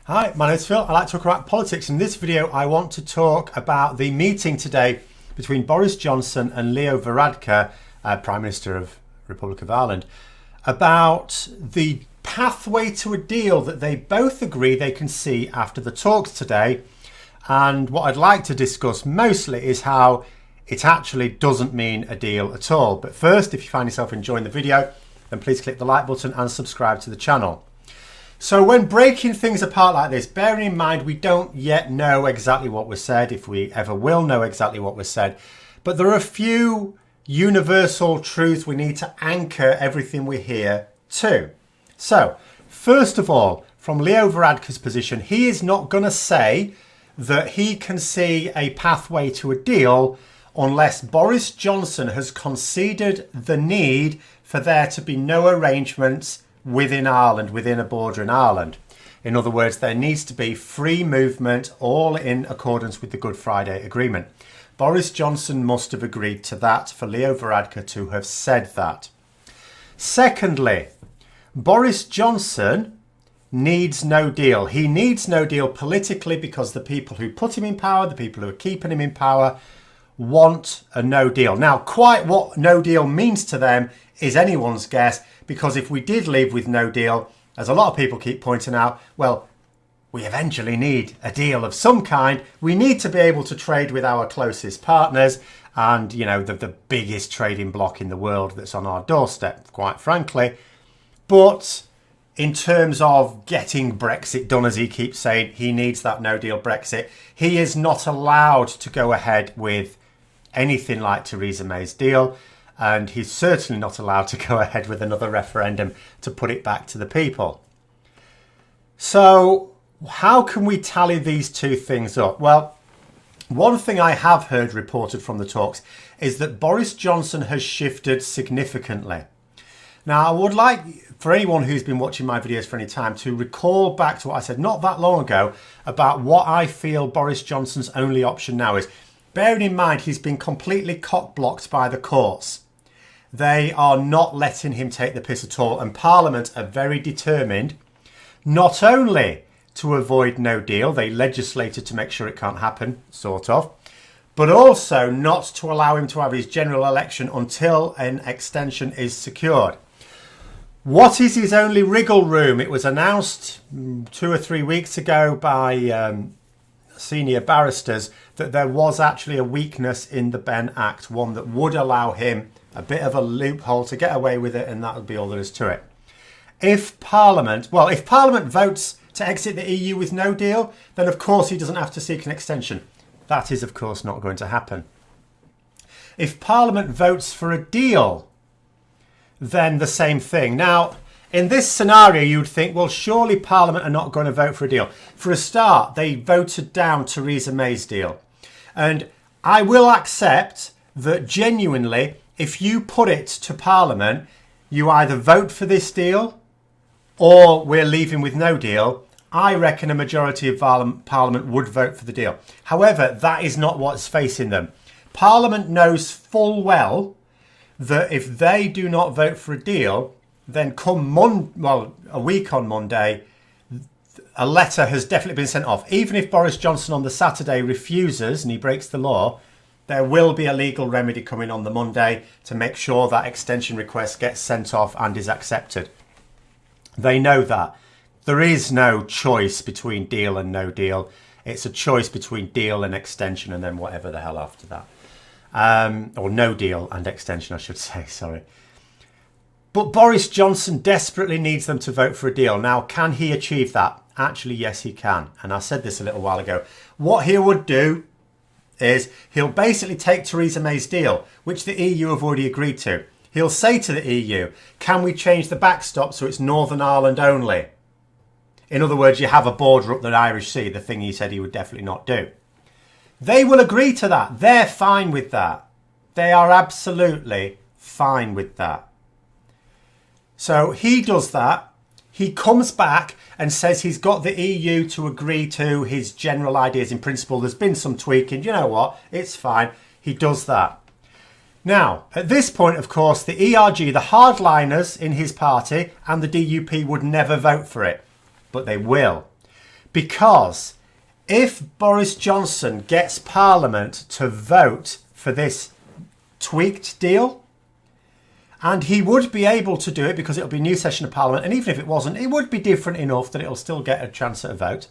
Hi, my name is Phil. I like to talk about politics. In this video, I want to talk about the meeting today between Boris Johnson and Leo Varadkar, Prime Minister of Republic of Ireland, about the pathway to a deal that they both agree they can see after the talks today. And what I'd like to discuss mostly is how it actually doesn't mean a deal at all. But first, if you find yourself enjoying the video, then please click the like button and subscribe to the channel. So when breaking things apart like this, bearing in mind we don't yet know exactly what was said, if we ever will know exactly what was said, but there are a few universal truths we need to anchor everything we hear to. So, first of all, from Leo Varadkar's position, he is not going to say that he can see a pathway to a deal unless Boris Johnson has conceded the need for there to be no arrangements within Ireland, within a border in Ireland. In other words, there needs to be free movement, all in accordance with the Good Friday Agreement. Boris Johnson must have agreed to that for Leo Varadkar to have said that. Secondly, Boris Johnson needs no deal. He needs no deal politically because the people who put him in power, the people who are keeping him in power, want a no deal. Now, quite what no deal means to them is anyone's guess, because if we did leave with no deal, as a lot of people keep pointing out, well, we eventually need a deal of some kind. We need to be able to trade with our closest partners and, you know, the biggest trading bloc in the world that's on our doorstep, quite frankly. But in terms of getting Brexit done, as he keeps saying, he needs that no deal Brexit. He is not allowed to go ahead with anything like Theresa May's deal. And he's certainly not allowed to go ahead with another referendum to put it back to the people. So how can we tally these two things up? Well, one thing I have heard reported from the talks is that Boris Johnson has shifted significantly. Now, I would like for anyone who's been watching my videos for any time to recall back to what I said not that long ago about what I feel Boris Johnson's only option now is. Bearing in mind, he's been completely cock-blocked by the courts. They are not letting him take the piss at all, and Parliament are very determined not only to avoid no deal, they legislated to make sure it can't happen, sort of, but also not to allow him to have his general election until an extension is secured. What is his only wriggle room? It was announced 2 or 3 weeks ago by senior barristers that there was actually a weakness in the Benn Act, one that would allow him a bit of a loophole to get away with it, and that would be all there is to it. If Parliament votes to exit the EU with no deal, then of course he doesn't have to seek an extension. That is of course not going to happen. If Parliament votes for a deal, then the same thing. Now, in this scenario, you'd think, well, surely Parliament are not going to vote for a deal. For a start, they voted down Theresa May's deal. And I will accept that genuinely, if you put it to Parliament, you either vote for this deal or we're leaving with no deal. I reckon a majority of Parliament would vote for the deal. Wehowever, that is not what's facing them. Parliament knows full well that if they do not vote for a deal, then a week on Monday, a letter has definitely been sent off. Even if Boris Johnson on the Saturday refuses and he breaks the law, there will be a legal remedy coming on the Monday to make sure that extension request gets sent off and is accepted. They know that. There is no choice between deal and no deal. It's a choice between deal and extension and then whatever the hell after that. Or no deal and extension, I should say, sorry. But Boris Johnson desperately needs them to vote for a deal. Now, can he achieve that? Actually, yes, he can. And I said this a little while ago. What he would do is he'll basically take Theresa May's deal, which the EU have already agreed to. He'll say to the EU, can we change the backstop so it's Northern Ireland only? In other words, you have a border up the Irish Sea, the thing he said he would definitely not do. They will agree to that. They're fine with that. They are absolutely fine with that. So he does that. He comes back and says he's got the EU to agree to his general ideas in principle. There's been some tweaking. You know what? It's fine. He does that. Now, at this point, of course, the ERG, the hardliners in his party and the DUP would never vote for it. But they will. Because if Boris Johnson gets Parliament to vote for this tweaked deal, and he would be able to do it because it'll be a new session of Parliament, and even if it wasn't, it would be different enough that it'll still get a chance at a vote,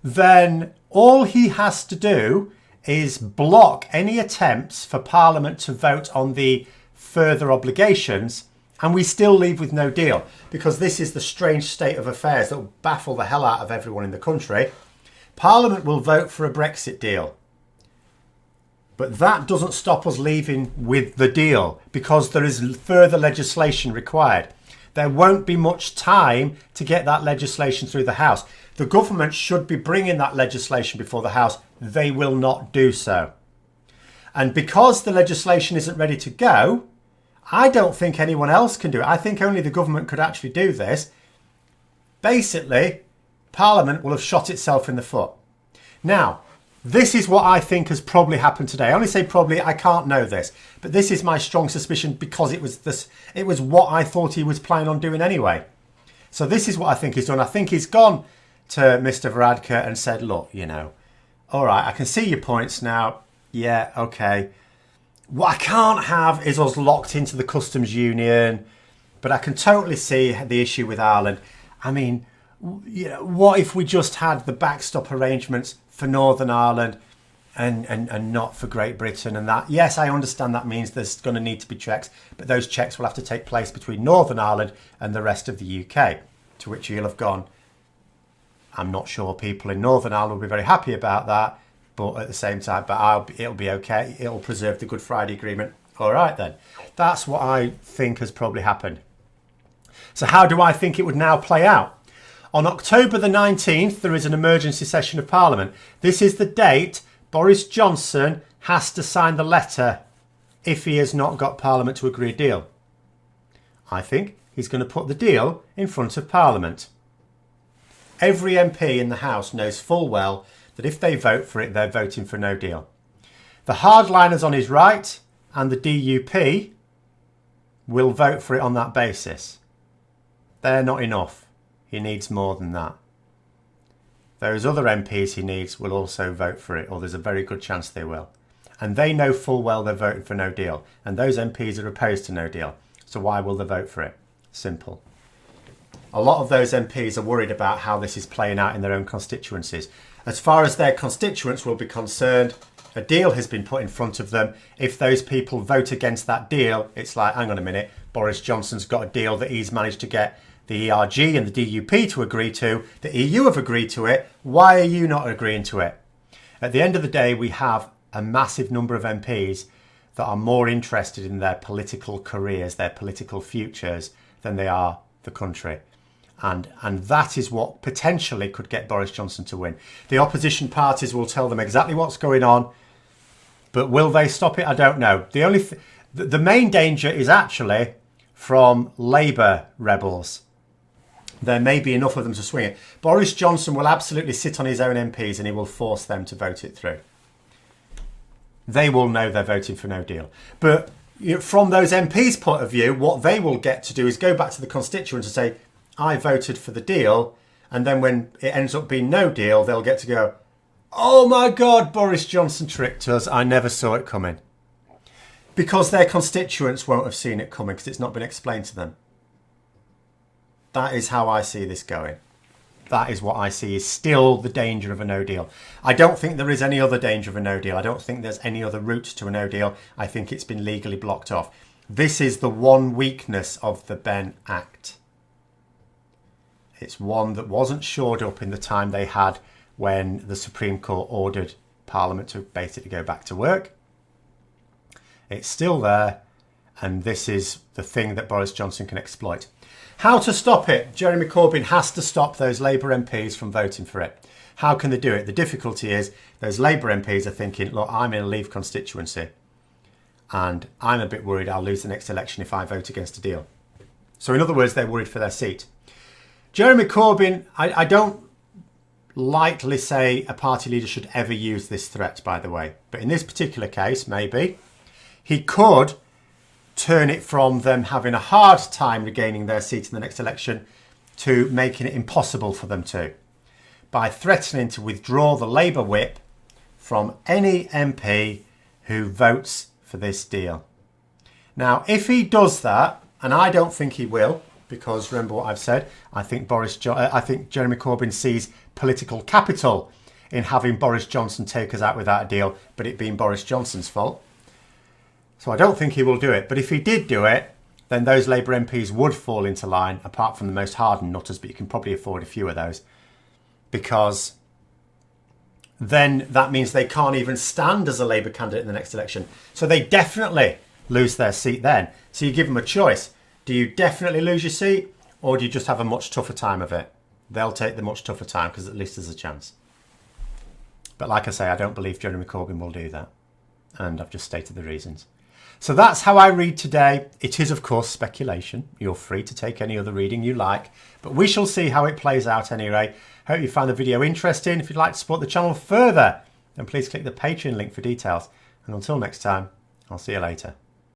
then all he has to do is block any attempts for Parliament to vote on the further obligations, and we still leave with no deal. Because this is the strange state of affairs that will baffle the hell out of everyone in the country. Parliament will vote for a Brexit deal. But that doesn't stop us leaving with the deal, because there is further legislation required. There won't be much time to get that legislation through the House. The government should be bringing that legislation before the House. They will not do so. And because the legislation isn't ready to go, I don't think anyone else can do it. I think only the government could actually do this. Basically, Parliament will have shot itself in the foot. Now, this is what I think has probably happened today. I only say probably, I can't know this, but this is my strong suspicion because it was what I thought he was planning on doing anyway. So this is what I think he's done. I think he's gone to Mr. Varadkar and said, look, all right, I can see your points now. Yeah, okay. What I can't have is us locked into the customs union, but I can totally see the issue with Ireland. I mean, what if we just had the backstop arrangements for Northern Ireland and not for Great Britain? And that, yes, I understand that means there's going to need to be checks, but those checks will have to take place between Northern Ireland and the rest of the UK, to which you'll have gone, I'm not sure people in Northern Ireland will be very happy about that, but at the same time, it'll be okay. It'll preserve the Good Friday Agreement. All right, then. That's what I think has probably happened. So how do I think it would now play out? On October the 19th, there is an emergency session of Parliament. This is the date Boris Johnson has to sign the letter if he has not got Parliament to agree a deal. I think he's going to put the deal in front of Parliament. Every MP in the House knows full well that if they vote for it, they're voting for no deal. The hardliners on his right and the DUP will vote for it on that basis. They're not enough. He needs more than that. Those other MPs he needs will also vote for it, or there's a very good chance they will. And they know full well they're voting for no deal. And those MPs are opposed to no deal. So why will they vote for it? Simple. A lot of those MPs are worried about how this is playing out in their own constituencies. As far as their constituents will be concerned, a deal has been put in front of them. If those people vote against that deal, it's like, hang on a minute, Boris Johnson's got a deal that he's managed to get the ERG and the DUP to agree to. The EU have agreed to it. Why are you not agreeing to it? At the end of the day, we have a massive number of MPs that are more interested in their political careers, their political futures, than they are the country. And that is what potentially could get Boris Johnson to win. The opposition parties will tell them exactly what's going on, but will they stop it? I don't know. The main danger is actually from Labour rebels. There may be enough of them to swing it. Boris Johnson will absolutely sit on his own MPs and he will force them to vote it through. They will know they're voting for no deal. But from those MPs' point of view, what they will get to do is go back to the constituents and say, I voted for the deal. And then when it ends up being no deal, they'll get to go, oh my God, Boris Johnson tricked us. I never saw it coming. Because their constituents won't have seen it coming because it's not been explained to them. That is how I see this going. That is what I see is still the danger of a no deal. I don't think there is any other danger of a no deal. I don't think there's any other route to a no deal. I think it's been legally blocked off. This is the one weakness of the Benn Act. It's one that wasn't shored up in the time they had when the Supreme Court ordered Parliament to basically go back to work. It's still there, and this is the thing that Boris Johnson can exploit. How to stop it? Jeremy Corbyn has to stop those Labour MPs from voting for it. How can they do it? The difficulty is those Labour MPs are thinking, look, I'm in a Leave constituency and I'm a bit worried I'll lose the next election if I vote against a deal. So in other words, they're worried for their seat. Jeremy Corbyn, I don't lightly say a party leader should ever use this threat, by the way. But in this particular case, maybe, he could turn it from them having a hard time regaining their seat in the next election to making it impossible for them to, by threatening to withdraw the Labour whip from any MP who votes for this deal. Now, if he does that, and I don't think he will, because remember what I've said, I think Jeremy Corbyn sees political capital in having Boris Johnson take us out without a deal, but it being Boris Johnson's fault. So I don't think he will do it. But if he did do it, then those Labour MPs would fall into line, apart from the most hardened nutters, but you can probably afford a few of those. Because then that means they can't even stand as a Labour candidate in the next election. So they definitely lose their seat then. So you give them a choice. Do you definitely lose your seat, or do you just have a much tougher time of it? They'll take the much tougher time, because at least there's a chance. But like I say, I don't believe Jeremy Corbyn will do that. And I've just stated the reasons. So that's how I read today. It is, of course, speculation. You're free to take any other reading you like. But we shall see how it plays out anyway. Hope you found the video interesting. If you'd like to support the channel further, then please click the Patreon link for details. And until next time, I'll see you later.